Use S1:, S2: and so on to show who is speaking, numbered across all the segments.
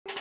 S1: Mira,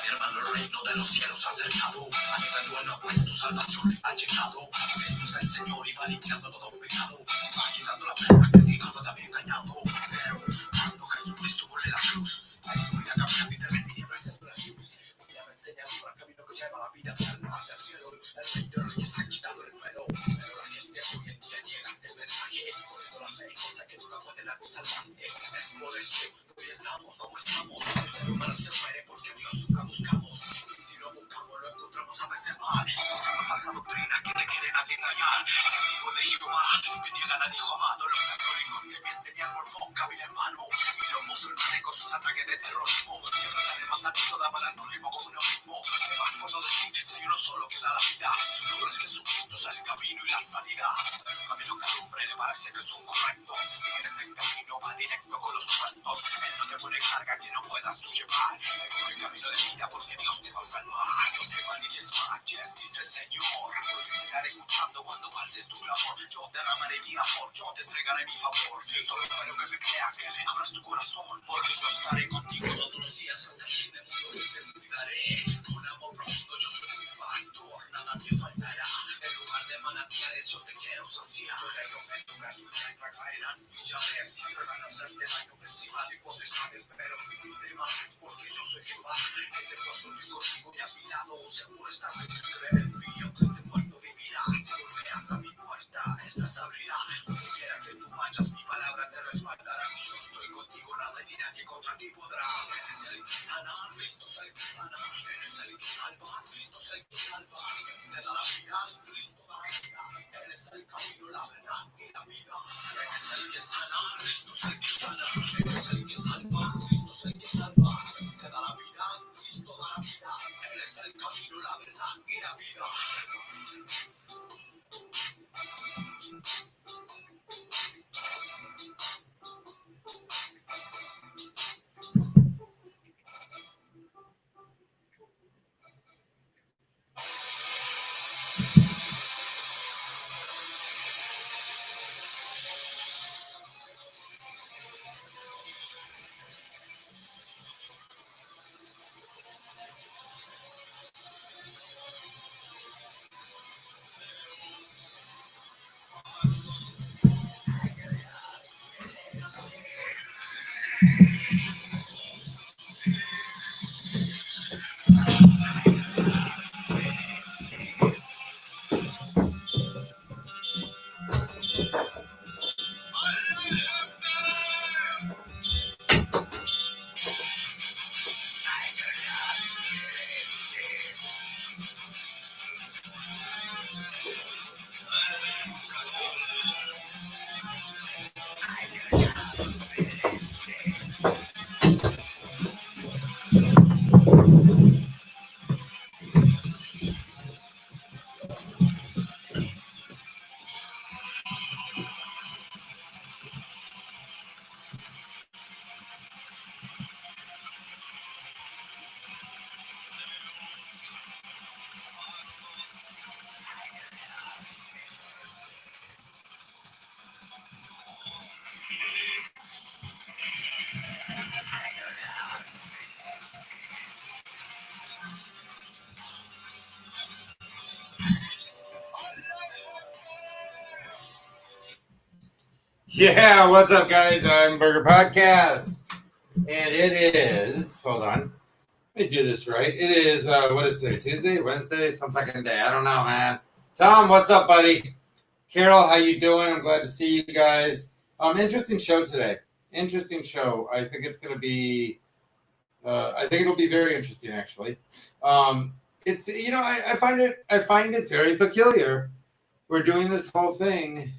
S1: hermano, el reino de los cielos ha acercado. A nivel bueno, pues tu salvación ha llegado. Cristo es el Señor y va limpiando todo pecado. Va quitando la pena que el diablo te había engañado. Pero cuando Jesucristo muere en la cruz, ahí tu vida cambia y te retinieblas en la luz. Voy a enseñar el camino que lleva la vida eterna hacia el cielo. El rey de reyes está quitando el velo. Pero la gente hoy en día niega este mensaje. Poniendo la fe en cosas que nunca pueden salvarte. Es por eso que hoy estamos como estamos. El ser humano se muere porque Dios nunca buscamos. Y si lo buscamos, lo encontramos a veces mal. Una falsa doctrina que te quieren engañar. Enemigo de Jehová, que niegan al Hijo amado. Los católicos que mienten y al mormón, cabil hermano. Y los musulmanes con sus ataques de terrorismo. Que tratan el mandamiento de amar al prójimo como uno mismo. Más cuando decir, si hay uno solo que da la vida. Su nombre es Jesucristo, es el camino y la salida. Un camino que al hombre le parece que son correctos. Si vienes en camino, va directo con los muertos. Él no te pone carga que no puedas tú llevar. El camino de vida porque Dios te va a salvar. No te van y desmayes, dice el Señor. Te estaré escuchando cuando pases tu clamor. Yo derramaré mi amor, yo te entregaré mi favor. Solo espero que me creas, que me abras tu corazón. Porque yo estaré contigo todos los días hasta el fin del mundo. Te cuidaré con amor profundo. Yo soy tu pastor, nada te faltará. En lugar de manantiales yo te quiero saciar. Yo te prometo que las lluvias caerán y ya ves. Si van a hacerte daño principal y potestades, pero no temas porque yo soy Jehová. Que te puedo unir contigo y a mi lado. Seguro estás en tu creer en mí, aunque esté muerto vivirá. Si golpeas a mi puerta, esta se abrirá. Donde quiera que tú vayas, mi palabra te respaldará. Si yo estoy contigo, nada ni nadie contra ti podrá. Él es el que sana, Cristo es el que sana. Él es el que salva, Cristo es el que salva. Te da la vida, Cristo da la vida. Él es el camino, la verdad y la vida. Él es el que sana, Cristo es el que sana. Él es el que salva, Cristo es el que salva. Te da la vida, Cristo da la vida. Él es el camino, la verdad y la vida.
S2: Yeah, what's up, guys? I'm Burger Podcast, and it is. Hold on, let me do this right. It is. What is today? Tuesday, Wednesday, some fucking day. I don't know, man. Tom, what's up, buddy? Carol, how you doing? I'm glad to see you guys. Interesting show today. Interesting show. I think it's going to be. I think it'll be very interesting, actually. It's I find it very peculiar. We're doing this whole thing.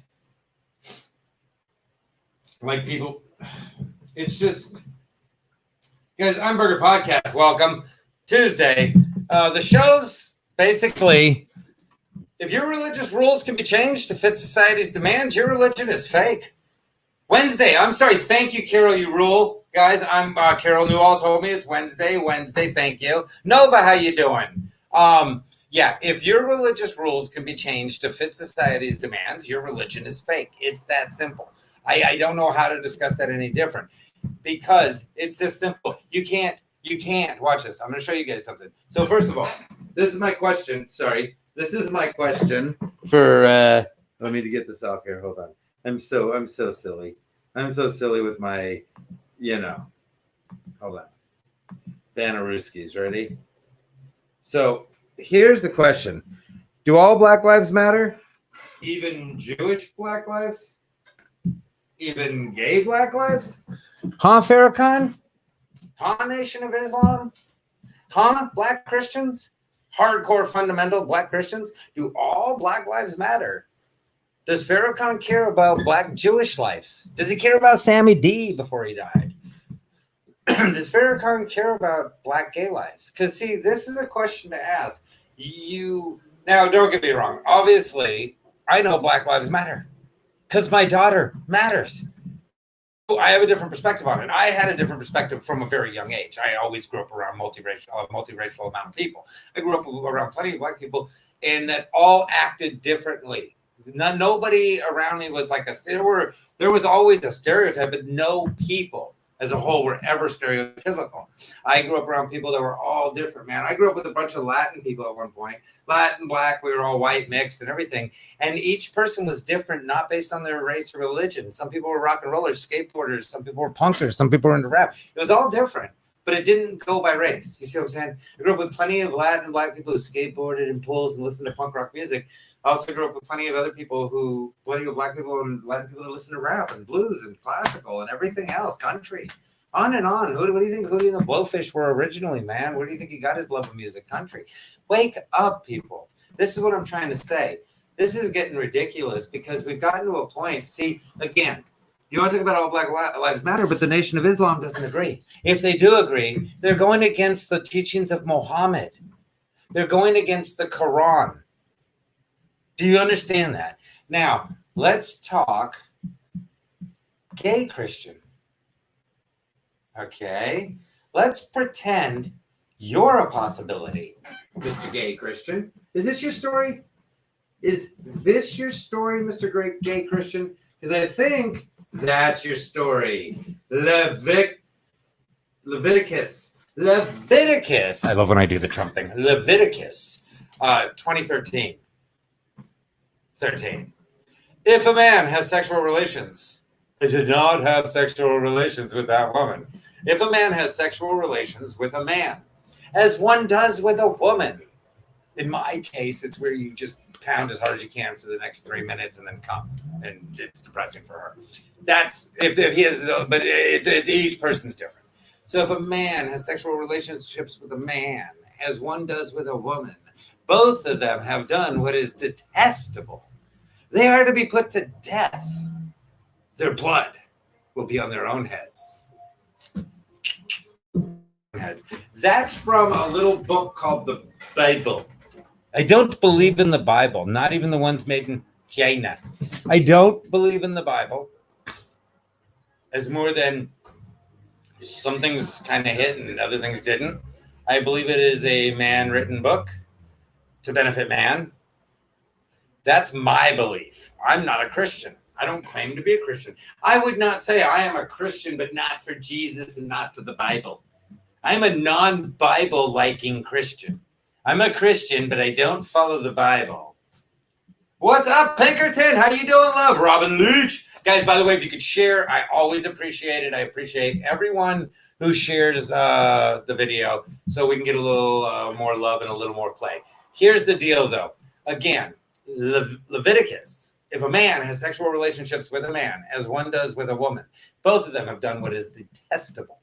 S2: Like people, it's just, guys, I'm Burger Podcast. Welcome. Tuesday. The show's basically, if your religious rules can be changed to fit society's demands, your religion is fake. Wednesday. I'm sorry. Thank you, Carol. You rule. Guys, I'm Carol Newall told me it's Wednesday. Wednesday. Thank you. Nova, how you doing? Yeah, if your religious rules can be changed to fit society's demands, your religion is fake. It's that simple. I don't know how to discuss that any different, because it's this simple. You can't watch this. I'm going to show you guys something. So first of all, this is my question. Sorry. This is my question for let me get this off here. Hold on. I'm so silly. I'm so silly with my, hold on. Banaruskis, ready? So here's the question. Do all Black lives matter? Even Jewish Black lives? Even gay Black lives? Huh, Farrakhan? Huh, Nation of Islam? Huh, Black Christians? Hardcore fundamental Black Christians? Do all Black lives matter? Does Farrakhan care about Black Jewish lives? Does he care about Sammy D before he died? Does Farrakhan care about Black gay lives? Because, see, this is a question to ask. Now, don't get me wrong. Obviously, I know Black lives matter because my daughter matters. I have a different perspective on it. I had a different perspective from a very young age. I always grew up around multiracial amount of people. I grew up around plenty of Black people, and that all acted differently. Nobody around me was like there was always a stereotype, but no people as a whole were ever stereotypical. I grew up around people that were all different, man. I grew up with a bunch of Latin people at one point. Latin, Black, we were all white, mixed, and everything. And each person was different, not based on their race or religion. Some people were rock and rollers, skateboarders. Some people were punkers. Some people were into rap. It was all different, but it didn't go by race. You see what I'm saying? I grew up with plenty of Latin Black people who skateboarded and pools and listened to punk rock music. I also grew up with plenty of Black people and Latin people that listen to rap and blues and classical and everything else, country, on and on. Who do you think Hootie and the Blowfish were originally, man? Where do you think he got his love of music? Country. Wake up, people. This is what I'm trying to say. This is getting ridiculous because we've gotten to a point. See, again, you want to talk about all Black lives matter, but the Nation of Islam doesn't agree. If they do agree, they're going against the teachings of Muhammad. They're going against the Quran. Do you understand that? Now, let's talk gay Christian. Okay? Let's pretend you're a possibility, Mr. Gay Christian. Is this your story? Is this your story, Mr. Gay Christian? Because I think that's your story. Leviticus. I love when I do the Trump thing. Leviticus 2013. 13. If a man has sexual relations, I did not have sexual relations with that woman. If a man has sexual relations with a man, as one does with a woman, in my case, it's where you just pound as hard as you can for the next 3 minutes and then come, and it's depressing for her. That's if he has, but each person's different. So if a man has sexual relationships with a man, as one does with a woman, both of them have done what is detestable. They are to be put to death. Their blood will be on their own heads. That's from a little book called the Bible. I don't believe in the Bible, not even the ones made in China. I don't believe in the Bible as more than some things kind of hit and other things didn't. I believe it is a man-written book to benefit man. That's my belief. I'm not a Christian. I don't claim to be a Christian. I would not say I am a Christian, but not for Jesus and not for the Bible. I'm a non-Bible liking Christian. I'm a Christian, but I don't follow the Bible. What's up, Pinkerton? How you doing, love? Robin Leach. Guys, by the way, if you could share, I always appreciate it. I appreciate everyone who shares the video so we can get a little more love and a little more play. Here's the deal, though. Again, Leviticus. If a man has sexual relationships with a man, as one does with a woman, both of them have done what is detestable,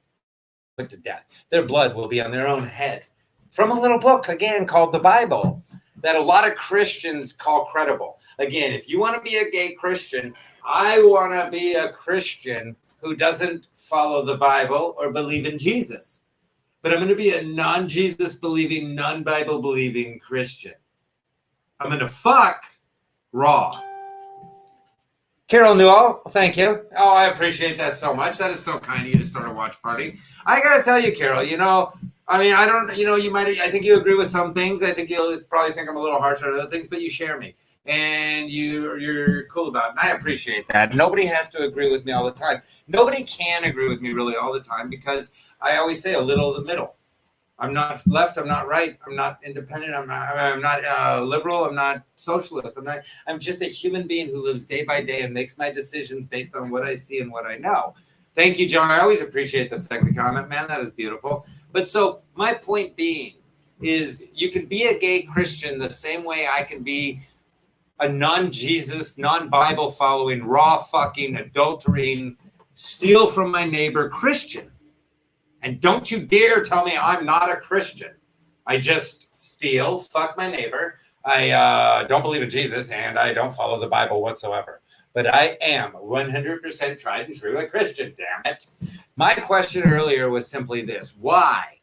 S2: put to death. Their blood will be on their own heads. From a little book, again, called the Bible, that a lot of Christians call credible. Again, if you want to be a gay Christian, I want to be a Christian who doesn't follow the Bible or believe in Jesus. But I'm going to be a non-Jesus believing, non-Bible believing Christian. I'm going to fuck raw. Carol Newell, thank you. Oh, I appreciate that so much. That is so kind of you to start a watch party. I got to tell you, Carol, I don't, you might, I think you agree with some things. I think you'll probably think I'm a little harsh on other things, but you share me. and you're cool about it. And I appreciate that. Nobody has to agree with me all the time. Nobody can agree with me really all the time, because I always say a little of the middle. I'm not left. I'm not right. I'm not independent. I'm not liberal. I'm not socialist. I'm just a human being who lives day by day and makes my decisions based on what I see and what I know. Thank you, John. I always appreciate the sexy comment, man. That is beautiful. But so my point being is, you can be a gay Christian the same way I can be a non-Jesus, non-Bible following, raw fucking, adulterating, steal from my neighbor Christian. And don't you dare tell me I'm not a Christian. I just steal, fuck my neighbor. I don't believe in Jesus, and I don't follow the Bible whatsoever. But I am 100% tried and true a Christian, damn it. My question earlier was simply this. Why?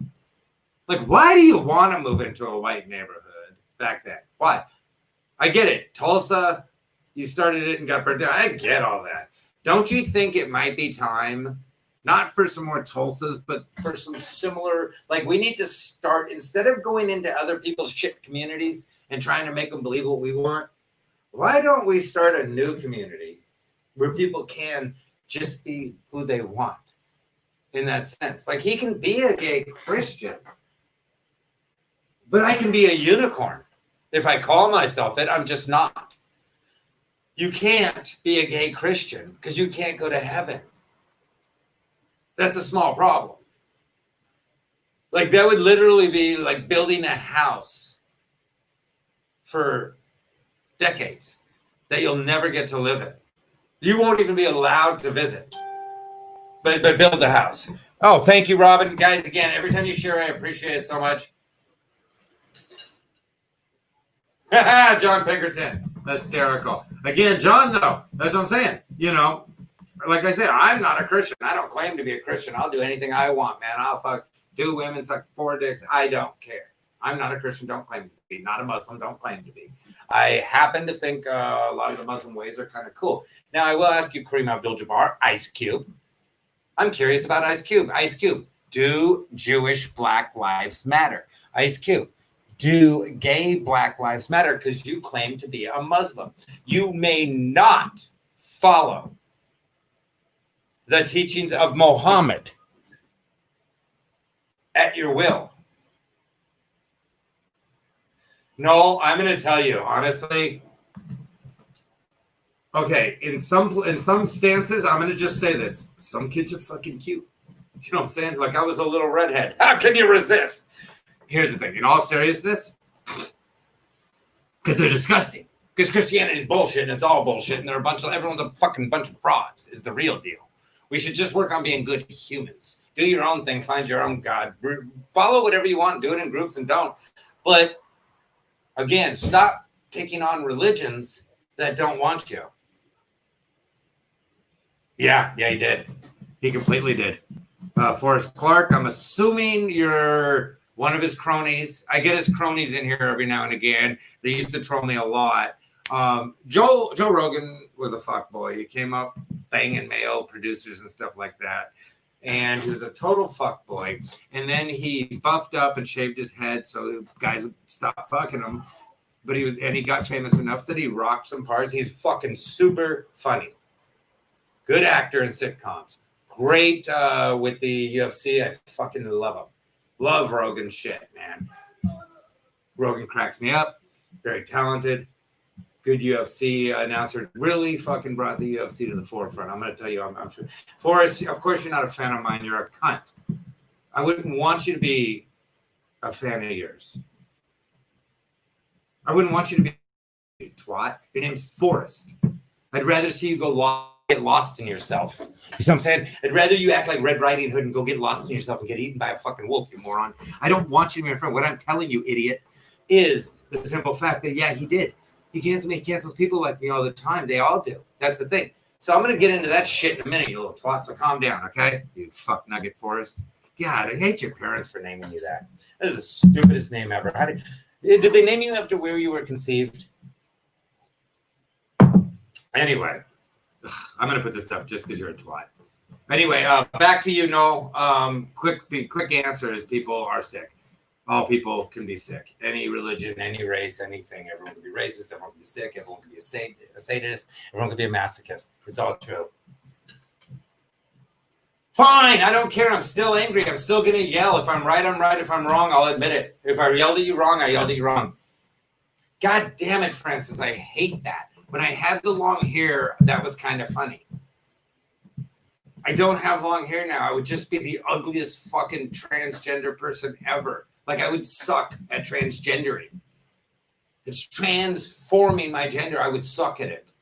S2: Like, why do you want to move into a white neighborhood back then? Why? I get it. Tulsa, you started it and got burned down. I get all that. Don't you think it might be time, not for some more Tulsas, but for some similar, like, we need to start, instead of going into other people's shit communities and trying to make them believe what we want, why don't we start a new community where people can just be who they want in that sense? Like, he can be a gay Christian, but I can be a unicorn. If I call myself it, I'm just not. You can't be a gay Christian because you can't go to heaven. That's a small problem. Like, that would literally be like building a house for decades that you'll never get to live in. You won't even be allowed to visit, but build a house. Oh, thank you, Robin. Guys, again, every time you share, I appreciate it so much. John Pinkerton, hysterical. Again, John, though, that's what I'm saying. You know, like I said, I'm not a Christian. I don't claim to be a Christian. I'll do anything I want, man. I'll fuck, do women, suck 4 dicks. I don't care. I'm not a Christian. Don't claim to be. Not a Muslim. Don't claim to be. I happen to think a lot of the Muslim ways are kind of cool. Now, I will ask you, Kareem Abdul-Jabbar, Ice Cube. I'm curious about Ice Cube. Ice Cube, do Jewish Black lives matter? Ice Cube, do gay Black lives matter? Because you claim to be a Muslim. You may not follow the teachings of Muhammad at your will. No, I'm going to tell you, honestly. Okay, in some stances, I'm going to just say this. Some kids are fucking cute. You know what I'm saying? Like, I was a little redhead. How can you resist? Here's the thing. In all seriousness, because they're disgusting. Because Christianity is bullshit, and it's all bullshit, and everyone's a fucking bunch of frauds, is the real deal. We should just work on being good humans. Do your own thing. Find your own God. Follow whatever you want. Do it in groups and don't. But, again, stop taking on religions that don't want you. Yeah, he did. He completely did. Forrest Clark, I'm assuming you're one of his cronies. I get his cronies in here every now and again. They used to troll me a lot. Joe Rogan was a fuckboy. He came up banging male producers and stuff like that. And he was a total fuckboy. And then he buffed up and shaved his head so guys would stop fucking him. But he got famous enough that he rocked some parts. He's fucking super funny. Good actor in sitcoms. Great with the UFC. I fucking love him. Love Rogan shit, man. Rogan cracks me up. Very talented. Good UFC announcer. Really fucking brought the UFC to the forefront. I'm going to tell you, I'm sure. Forrest, of course you're not a fan of mine. You're a cunt. I wouldn't want you to be a fan of yours. I wouldn't want you to be a twat. Your name's Forrest. I'd rather see you get lost in yourself. You know what I'm saying? I'd rather you act like Red Riding Hood and go get lost in yourself and get eaten by a fucking wolf, you moron. I don't want you to be my friend. What I'm telling you, idiot, is the simple fact that, yeah, he did. He cancels people like me all the time. They all do. That's the thing. So I'm going to get into that shit in a minute, you little twat. So calm down, okay? You fuck nugget Forrest. God, I hate your parents for naming you that. That is the stupidest name ever. Did they name you after where you were conceived? Anyway, I'm going to put this up just because you're a twat. Anyway, back to you, Noel. Quick answer is people are sick. all people can be sick. Any religion, any race, anything. Everyone can be racist. Everyone can be sick. Everyone can be a sadist. Everyone can be a masochist. It's all true. Fine, I don't care. I'm still angry. I'm still going to yell. If I'm right, I'm right. If I'm wrong, I'll admit it. If I yelled at you wrong, I yelled at you wrong. God damn it, Francis. I hate that. When I had the long hair, that was kind of funny. I don't have long hair now. I would just be the ugliest fucking transgender person ever. Like, I would suck at transgendering. It's transforming my gender. I would suck at it.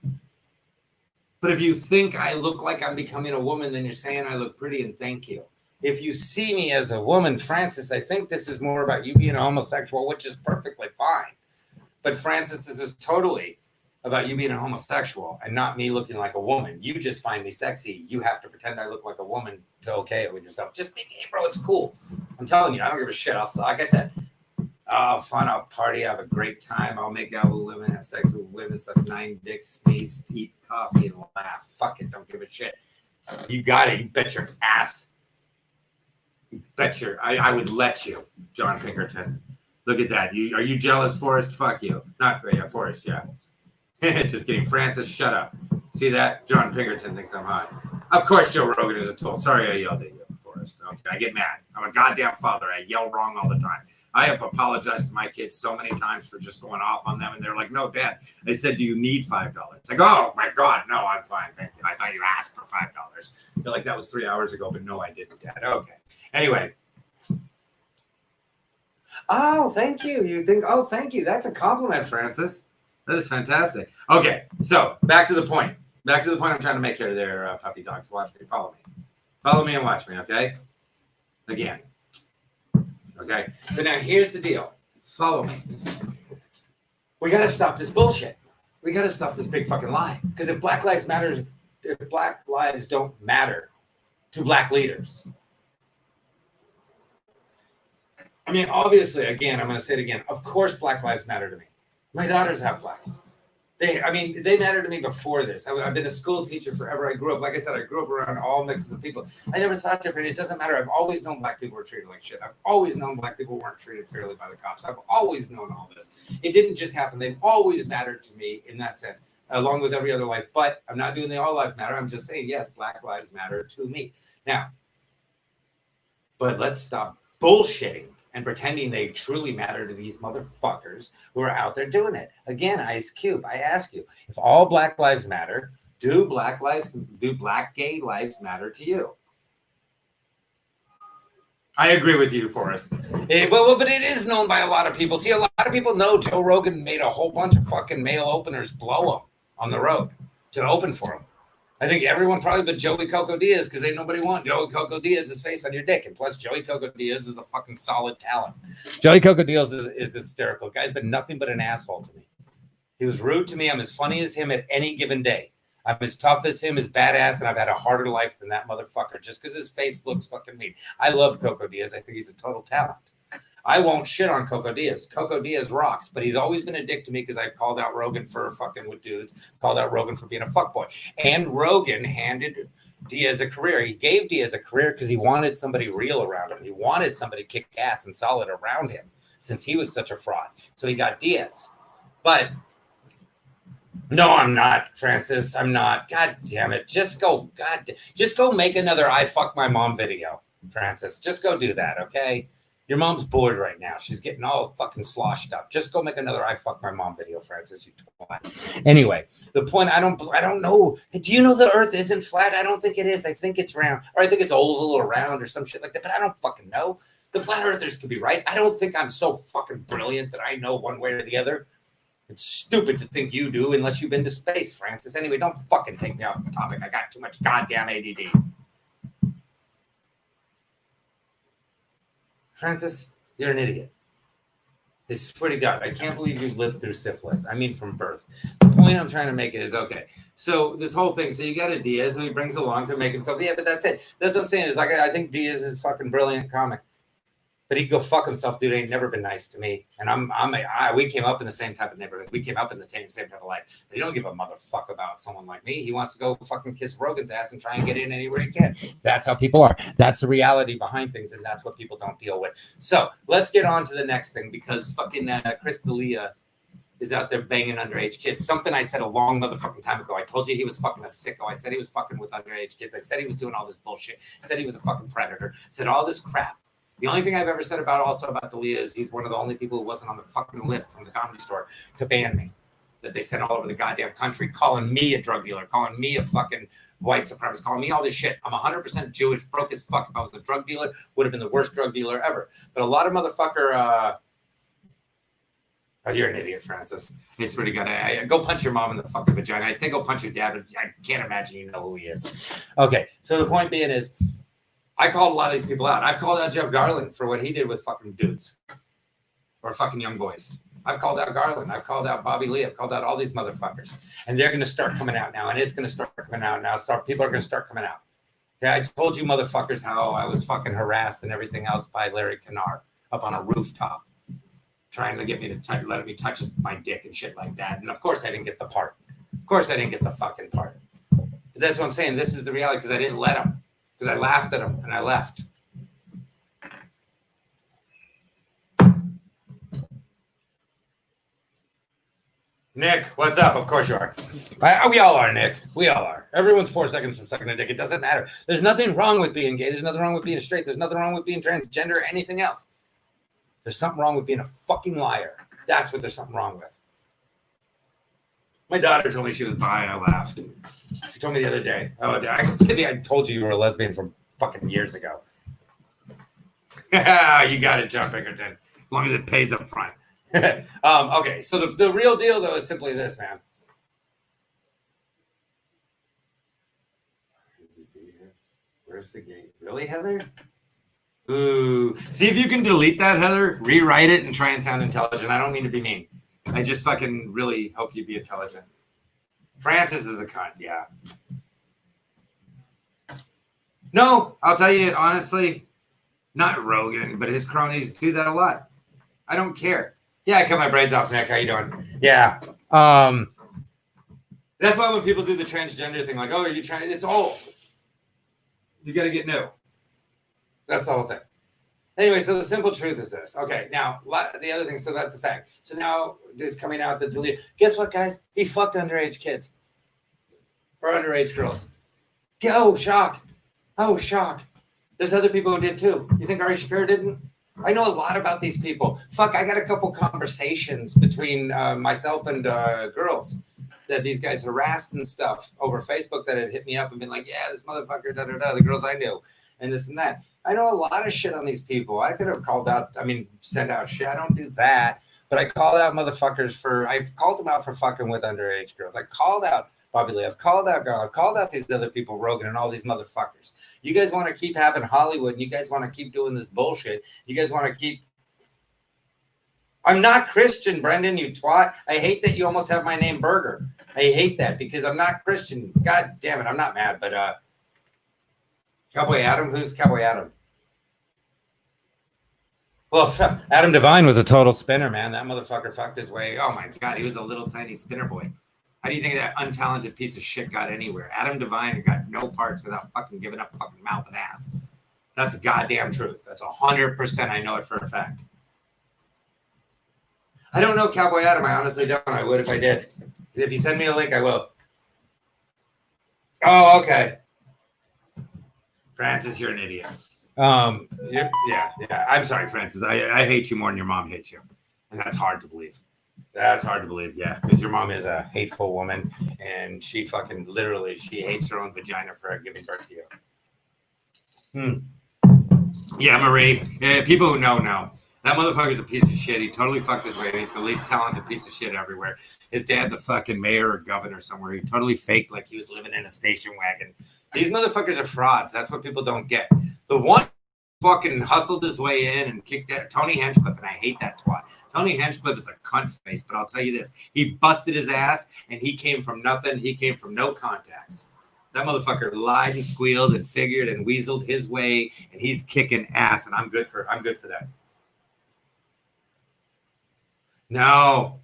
S2: But if you think I look like I'm becoming a woman, then you're saying I look pretty, and thank you. If you see me as a woman, Francis, I think this is more about you being a homosexual, which is perfectly fine. But Francis, this is totally about you being a homosexual and not me looking like a woman. You just find me sexy. You have to pretend I look like a woman to okay it with yourself. Just be gay, bro. It's cool. I'm telling you, I don't give a shit. Like I said, I'll have fun. I'll party. Have a great time. I'll make out with women, have sex with women, suck 9 dicks, sneeze, eat coffee, and laugh. Fuck it. Don't give a shit. You got it. You bet your ass. You bet your... I would let you, John Pinkerton. Look at that. Are you jealous, Forrest? Fuck you. Not great. Yeah, Forrest, yeah. Just kidding. Francis, shut up. See that? John Pinkerton thinks I'm hot. Of course, Joe Rogan is a tool. Sorry I yelled at you, Forrest. Okay, I get mad. I'm a goddamn father. I yell wrong all the time. I have apologized to my kids so many times for just going off on them, and they're like, no, Dad. They said, do you need $5? Like, oh, my God. No, I'm fine. Thank you. I thought you asked for $5. They're like, that was 3 hours ago, but no, I didn't, Dad. Okay. Anyway. Oh, thank you. You think, oh, thank you. That's a compliment, Francis. That is fantastic. Okay, so back to the point. Back to the point I'm trying to make here there, puppy dogs. Watch me. Follow me. Follow me and watch me, okay? Again. Okay? So now here's the deal. Follow me. We got to stop this bullshit. We got to stop this big fucking lie. Because if Black Lives Matter, if Black lives don't matter to Black leaders, I mean, obviously, again, I'm going to say it again. Of course, Black lives matter to me. My daughters have black. They matter to me before this. I've been a school teacher forever. I grew up, like I said, I grew up around all mixes of people. I never thought different. It doesn't matter. I've always known Black people were treated like shit. I've always known Black people weren't treated fairly by the cops. I've always known all this. It didn't just happen. They've always mattered to me in that sense, along with every other life. But I'm not doing the all lives matter. I'm just saying, yes, Black lives matter to me. Now, but let's stop bullshitting and pretending they truly matter to these motherfuckers who are out there doing it. Again, Ice Cube, I ask you, if all Black lives matter, do Black gay lives matter to you? I agree with you, Forrest. But it is known by a lot of people. See, a lot of people know Joe Rogan made a whole bunch of fucking mail openers blow them on the road to open for him. I think everyone probably but Joey Coco Diaz, because ain't nobody want Joey Coco Diaz's face on your dick. And plus, Joey Coco Diaz is a fucking solid talent. Joey Coco Diaz is hysterical. Guy's been nothing but an asshole to me. He was rude to me. I'm as funny as him at any given day. I'm as tough as him, as badass, and I've had a harder life than that motherfucker just because his face looks fucking mean. I love Coco Diaz. I think he's a total talent. I won't shit on Coco Diaz. Coco Diaz rocks, but he's always been a dick to me because I've called out Rogan for fucking with dudes, called out Rogan for being a fuckboy. And Rogan handed Diaz a career. He gave Diaz a career because he wanted somebody real around him. He wanted somebody kick ass and solid around him since he was such a fraud. So he got Diaz. But no, I'm not, Francis. I'm not. God damn it. Just go make another I fuck my mom video, Francis. Just go do that, okay? Your mom's bored right now. She's getting all fucking sloshed up. Just go make another I fuck my mom video, Francis, you twat. Anyway, the point, I don't know. Do you know the earth isn't flat? I don't think it is. I think it's round. Or I think it's oval or round or some shit like that. But I don't fucking know. The flat earthers could be right. I don't think I'm so fucking brilliant that I know one way or the other. It's stupid to think you do unless you've been to space, Francis. Anyway, don't fucking take me off the topic. I got too much goddamn ADD. Francis, you're an idiot. I swear to God, I can't believe you've lived through syphilis. I mean, from birth. The point I'm trying to make is, okay, so this whole thing, so you got a Diaz who he brings along to make himself, yeah, but that's it. That's what I'm saying is, like, I think Diaz is fucking brilliant comic.
S3: But he'd go fuck himself, dude. Ain't never been nice to me. And we came up in the same type of neighborhood. We came up in the same type of life. But he don't give a motherfuck about someone like me. He wants to go fucking kiss Rogan's ass and try and get in anywhere he can. That's how people are. That's the reality behind things, and that's what people don't deal with. So let's get on to the next thing, because fucking Chris D'Elia is out there banging underage kids. Something I said a long motherfucking time ago. I told you he was fucking a sicko. I said he was fucking with underage kids. I said he was doing all this bullshit. I said he was a fucking predator. I said all this crap. The only thing I've ever said about D'Elia is he's one of the only people who wasn't on the fucking list from the Comedy Store to ban me. That they sent all over the goddamn country, calling me a drug dealer, calling me a fucking white supremacist, calling me all this shit. I'm 100% Jewish, broke as fuck. If I was a drug dealer, would have been the worst drug dealer ever. But a lot of motherfucker... Oh, you're an idiot, Francis. I swear to God, go punch your mom in the fucking vagina. I'd say go punch your dad, but I can't imagine you know who he is. Okay, so the point being is, I called a lot of these people out. I've called out Jeff Garland for what he did with fucking dudes or fucking young boys. I've called out Garland. I've called out Bobby Lee. I've called out all these motherfuckers. And they're going to start coming out now. And it's going to start coming out now. People are going to start coming out. Okay, I told you motherfuckers how I was fucking harassed and everything else by Larry Kennard up on a rooftop, trying to get me to let me touch my dick and shit like that. And of course I didn't get the part. Of course I didn't get the fucking part. But that's what I'm saying. This is the reality, because I didn't let him. Because I laughed at him and I left. Nick, what's up? Of course you are. We all are, Nick. We all are. Everyone's 4 seconds from sucking a dick. It doesn't matter. There's nothing wrong with being gay. There's nothing wrong with being straight. There's nothing wrong with being transgender or anything else. There's something wrong with being a fucking liar. That's what there's something wrong with. My daughter told me she was bi, and I laughed. She told me the other day. Oh, I told you were a lesbian from fucking years ago. You got it, John Pinkerton. As long as it pays up front. Okay, so the real deal, though, is simply this, man. Where's the gate? Really, Heather? Ooh. See if you can delete that, Heather. Rewrite it and try and sound intelligent. I don't mean to be mean. I just fucking really hope you be intelligent. Francis is a cunt, yeah. No, I'll tell you honestly, not Rogan, but his cronies do that a lot. I don't care. Yeah, I cut my braids off, Nick. How you doing? Yeah. That's why when people do the transgender thing, like, oh, are you trying? It's old. You got to get new. That's the whole thing. Anyway, so the simple truth is this. Okay, now, the other thing, so that's the fact. So now it's coming out that DELIA. Guess what, guys? He fucked underage kids. Or underage girls. Oh, shock. Oh, shock. There's other people who did too. You think Ari Shaffir didn't? I know a lot about these people. Fuck, I got a couple conversations between myself and girls that these guys harassed and stuff over Facebook that had hit me up and been like, yeah, this motherfucker, da-da-da, the girls I knew, and this and that. I know a lot of shit on these people. I could have called out, send out shit. I don't do that. But I called out motherfuckers I've called them out for fucking with underage girls. I called out Bobby Lee. I've called out God. I've called out these other people, Rogan and all these motherfuckers. You guys want to keep having Hollywood, and you guys want to keep doing this bullshit. You guys want to keep... I'm not Christian, Brendan, you twat. I hate that you almost have my name Burger. I hate that because I'm not Christian. God damn it, I'm not mad, but Cowboy Adam? Who's Cowboy Adam? Well, Adam Devine was a total spinner, man. That motherfucker fucked his way. Oh my God, he was a little tiny spinner boy. How do you think that untalented piece of shit got anywhere? Adam Devine got no parts without fucking giving up fucking mouth and ass. That's a goddamn truth. That's 100%. I know it for a fact. I don't know Cowboy Adam. I honestly don't. I would if I did. If you send me a link, I will. Oh, okay. Francis, you're an idiot. Yeah. I'm sorry, Francis. I hate you more than your mom hates you. And that's hard to believe. That's hard to believe, yeah. Because your mom is a hateful woman. And she fucking literally, she hates her own vagina for giving birth to you. Yeah, Marie. People who know. That motherfucker's a piece of shit. He totally fucked his way. He's the least talented piece of shit everywhere. His dad's a fucking mayor or governor somewhere. He totally faked like he was living in a station wagon. These motherfuckers are frauds. That's what people don't get. The one fucking hustled his way in and kicked out Tony Hinchcliffe, and I hate that twat. Tony Hinchcliffe is a cunt face, but I'll tell you this. He busted his ass, and he came from nothing. He came from no contacts. That motherfucker lied and squealed and figured and weaseled his way, and he's kicking ass, and I'm good for that. No,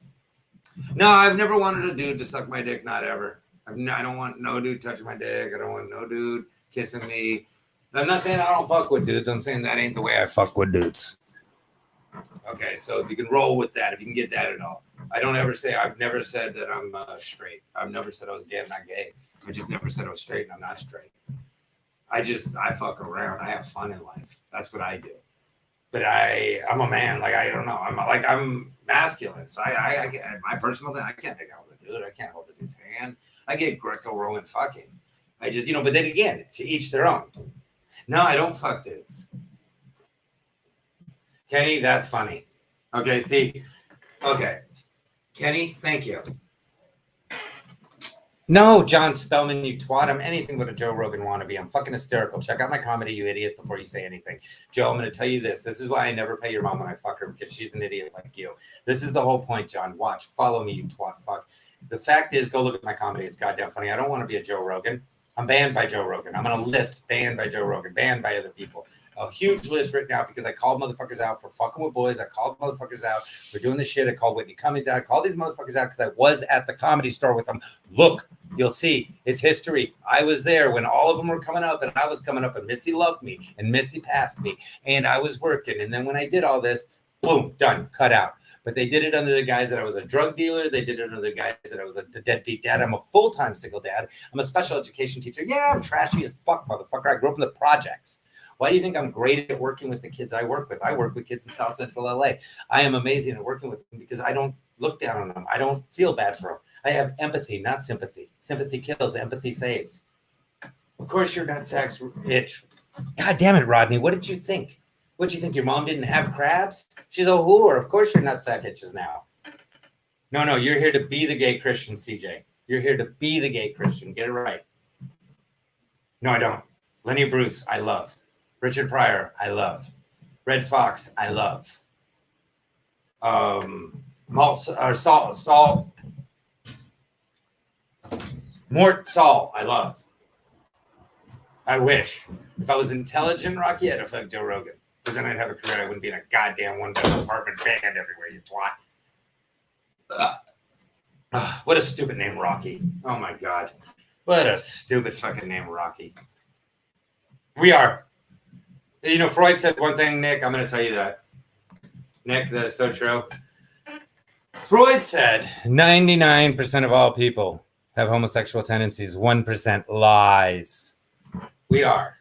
S3: I've never wanted a dude to suck my dick. Not ever. I don't want no dude touching my dick. I don't want no dude kissing me. I'm not saying I don't fuck with dudes. I'm saying that ain't the way I fuck with dudes. Okay, so if you can roll with that, if you can get that at all. I've never said that I'm straight. I've never said I was gay. I'm not gay. I just never said I was straight and I'm not straight. I fuck around. I have fun in life. That's what I do. But I'm a man. Like, I don't know. I'm masculine. So I my personal thing, I can't make out with a dude. I can't hold a dude's hand. I get Greco-Roman fucking. I just, but then again, to each their own. No, I don't fuck dudes. Kenny, that's funny. Okay, see. Okay. Kenny, thank you. No, John Spellman, you twat. I'm anything but a Joe Rogan wannabe. I'm fucking hysterical. Check out my comedy, you idiot, before you say anything. Joe, I'm going to tell you this. This is why I never pay your mom when I fuck her, because she's an idiot like you. This is the whole point, John. Watch. Follow me, you twat fuck. The fact is, go look at my comedy. It's goddamn funny. I don't want to be a Joe Rogan. I'm banned by Joe Rogan. I'm on a list banned by Joe Rogan, banned by other people. A huge list right now because I called motherfuckers out for fucking with boys. I called motherfuckers out for doing this shit. I called Whitney Cummings out. I called these motherfuckers out because I was at the Comedy Store with them. Look, you'll see. It's history. I was there when all of them were coming up and I was coming up and Mitzi loved me and Mitzi passed me and I was working. And then when I did all this, boom, done, cut out. But they did it under the guise that I was a drug dealer. They did it under the guise that I was the deadbeat dad. I'm a full-time single dad. I'm a special education teacher. Yeah, I'm trashy as fuck, motherfucker. I grew up in the projects. Why do you think I'm great at working with the kids I work with? I work with kids in South Central LA. I am amazing at working with them because I don't look down on them. I don't feel bad for them. I have empathy, not sympathy. Sympathy kills, empathy saves. Of course, you're not sex itch. God damn it, Rodney. What did you think? What did you think? Your mom didn't have crabs? She's a whore. Of course, you're not sack itches now. No, you're here to be the gay Christian, CJ. You're here to be the gay Christian. Get it right. No, I don't. Lenny Bruce, I love. Richard Pryor, I love. Red Fox, I love. Mort Saul, I love. I wish. If I was intelligent, Rocky, I'd have fucked Joe Rogan. Because then I'd have a career. I wouldn't be in a goddamn one-bedroom apartment band everywhere, you twat. What a stupid name, Rocky. Oh, my God. What a stupid fucking name, Rocky. We are. Freud said one thing, Nick. I'm going to tell you that. Nick, that is so true. Freud said 99% of all people have homosexual tendencies. 1% lies. We are.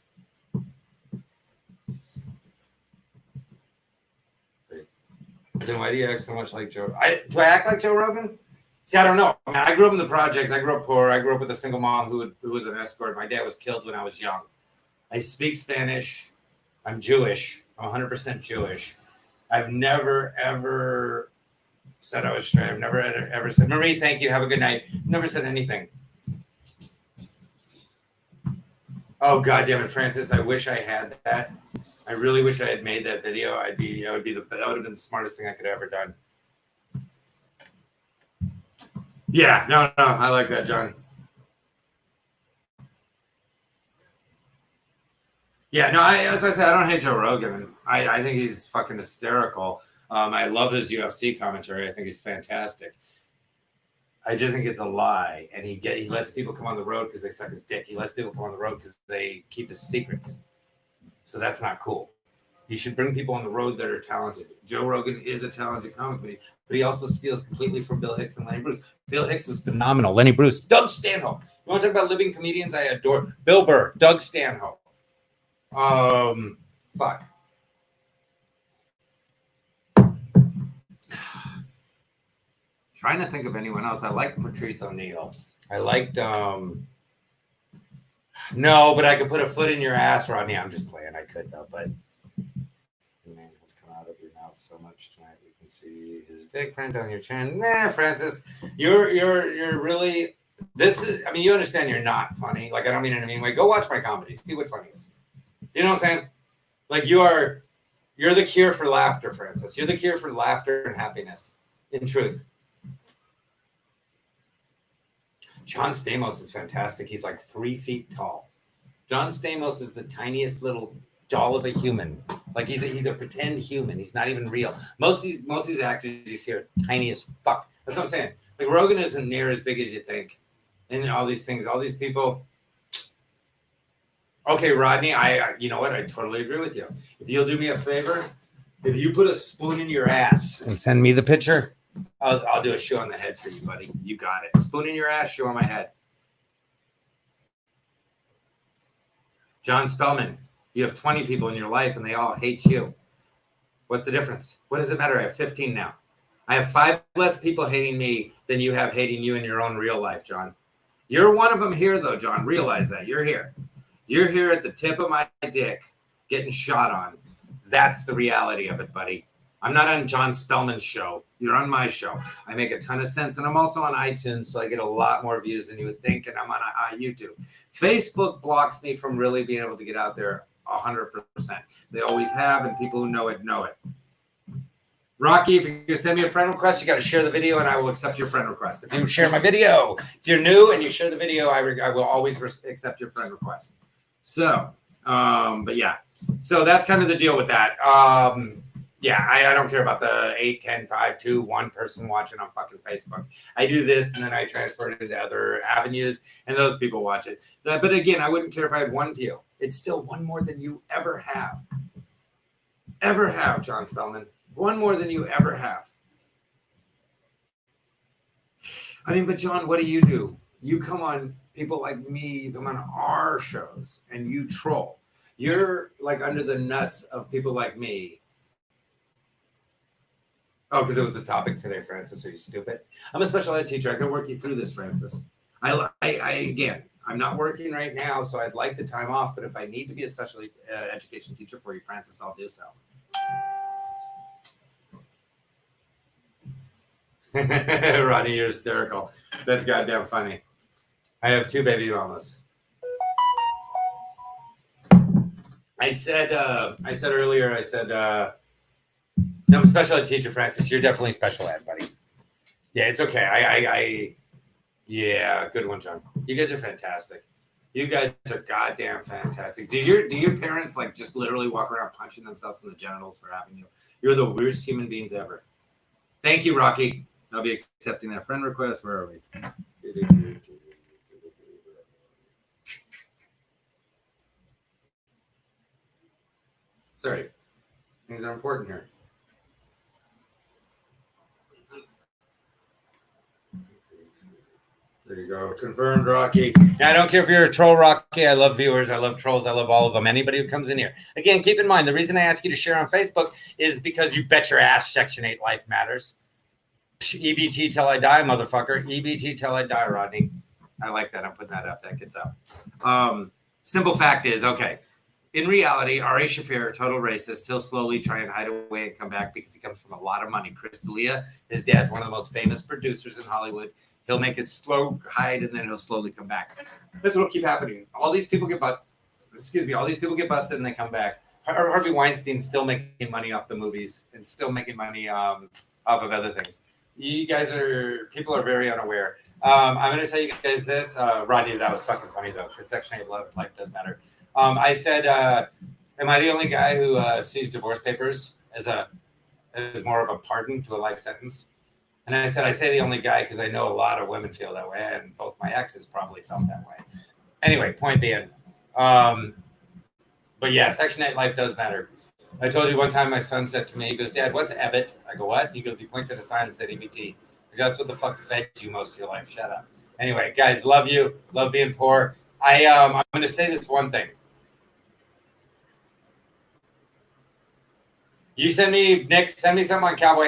S3: Then why do you act so much like Joe? Do I act like Joe Rogan? See, I don't know. I mean, I grew up in the projects. I grew up poor. I grew up with a single mom who was an escort. My dad was killed when I was young. I speak Spanish. I'm Jewish. I'm 100% Jewish. I've never, ever said I was straight. I've never, ever said, Marie, thank you. Have a good night. Never said anything. Oh, God damn it, Francis. I wish I had that. I really wish I had made that video. That would have been the smartest thing I could have ever done. Yeah, no, I like that, John. Yeah, no, as I said, I don't hate Joe Rogan. I think he's fucking hysterical. I love his UFC commentary. I think he's fantastic. I just think it's a lie. And he lets people come on the road because they suck his dick. He lets people come on the road because they keep his secrets. So that's not cool. You should bring people on the road that are talented. Joe Rogan is a talented comic, but he also steals completely from Bill Hicks and Lenny Bruce. Bill Hicks was phenomenal. Lenny Bruce, Doug Stanhope. You want to talk about living comedians? I adore Bill Burr, Doug Stanhope. Fuck. Trying to think of anyone else. I like Patrice O'Neal. I liked no, but I could put a foot in your ass, Rodney. I'm just playing. I could though, but man, it's come out of your mouth so much tonight. We can see his dick print on your chin. Nah, Francis, you're really. This is. I mean, you understand you're not funny. Like I don't mean it in a mean way. Go watch my comedy. See what funny is. You know what I'm saying? Like you're the cure for laughter, Francis. You're the cure for laughter and happiness. In truth. John Stamos is fantastic. He's like 3 feet tall. John Stamos is the tiniest little doll of a human. Like he's a pretend human. He's not even real. Most of these actors you see are tiny as fuck. That's what I'm saying. Like Rogan isn't near as big as you think, and all these things, all these people. Okay, Rodney, you know what? I totally agree with you. If you'll do me a favor, if you put a spoon in your ass and send me the picture, I'll do a shoe on the head for you, buddy. You got it. Spoon in your ass, shoe on my head. John Spellman, you have 20 people in your life and they all hate you. What's the difference? What does it matter? I have 15 now. I have 5 less people hating me than you have hating you in your own real life, John. You're one of them here, though, John. Realize that. You're here. You're here at the tip of my dick getting shot on. That's the reality of it, buddy. I'm not on John Spellman's show. You're on my show. I make a ton of sense, and I'm also on iTunes, so I get a lot more views than you would think, and I'm on YouTube. Facebook blocks me from really being able to get out there 100%. They always have, and people who know it know it. Rocky, if you can send me a friend request, you got to share the video, and I will accept your friend request. If you share my video, if you're new and you share the video, I will always accept your friend request. So, but yeah. So that's kind of the deal with that. Yeah, I don't care about the 8, 10, 5, 2, 1 person watching on fucking Facebook. I do this and then I transfer it to other avenues and those people watch it. But again, I wouldn't care if I had 1 view. It's still 1 more than you ever have. Ever have, John Spellman. 1 more than you ever have. I mean, but John, what do? You come on people like me, you come on our shows and you troll. You're like under the nuts of people like me. Oh, because it was the topic today, Francis. Are you stupid? I'm a special ed teacher. I can work you through this, Francis. Again, I'm not working right now, so I'd like the time off. But if I need to be a special education teacher for you, Francis, I'll do so. Ronnie, you're hysterical. That's goddamn funny. I have 2 baby mamas. I said earlier, no, I'm a special ed teacher, Francis. You're definitely special ed, buddy. Yeah, it's okay. Yeah, good one, John. You guys are fantastic. You guys are goddamn fantastic. Do your parents like just literally walk around punching themselves in the genitals for having you? You're the worst human beings ever. Thank you, Rocky. I'll be accepting that friend request. Where are we? Sorry. Things are important here. There you go. Confirmed, Rocky. Now, I don't care if you're a troll, Rocky. I love viewers. I love trolls. I love all of them. Anybody who comes in here. Again, keep in mind, the reason I ask you to share on Facebook is because you bet your ass Section 8 life matters. EBT till I die, motherfucker. EBT till I die, Rodney. I like that. I'm putting that up. That gets up. Simple fact is, okay, in reality, Ari Shaffir, total racist, he'll slowly try and hide away and come back because he comes from a lot of money. Chris D'Elia, his dad's one of the most famous producers in Hollywood. He'll make his slow hide and then he'll slowly come back. That's what'll keep happening. All these people get busted. All these people get busted and they come back. Harvey Weinstein's still making money off the movies and still making money off of other things. People are very unaware. I'm going to tell you guys this. Rodney, that was fucking funny though, because Section 8 life does matter. I said, am I the only guy who sees divorce papers as more of a pardon to a life sentence? And I said, I say the only guy because I know a lot of women feel that way, and both my exes probably felt that way. Anyway, point being, but yeah, Section 8 life does matter. I told you one time my son said to me, he goes, Dad, what's EBIT? I go, what? He goes, he points at a sign that said EBT. I go, that's what the fuck fed you most of your life. Shut up. Anyway, guys, love you. Love being poor. I'm going to say this one thing. You send me, Nick, send me something on Cowboy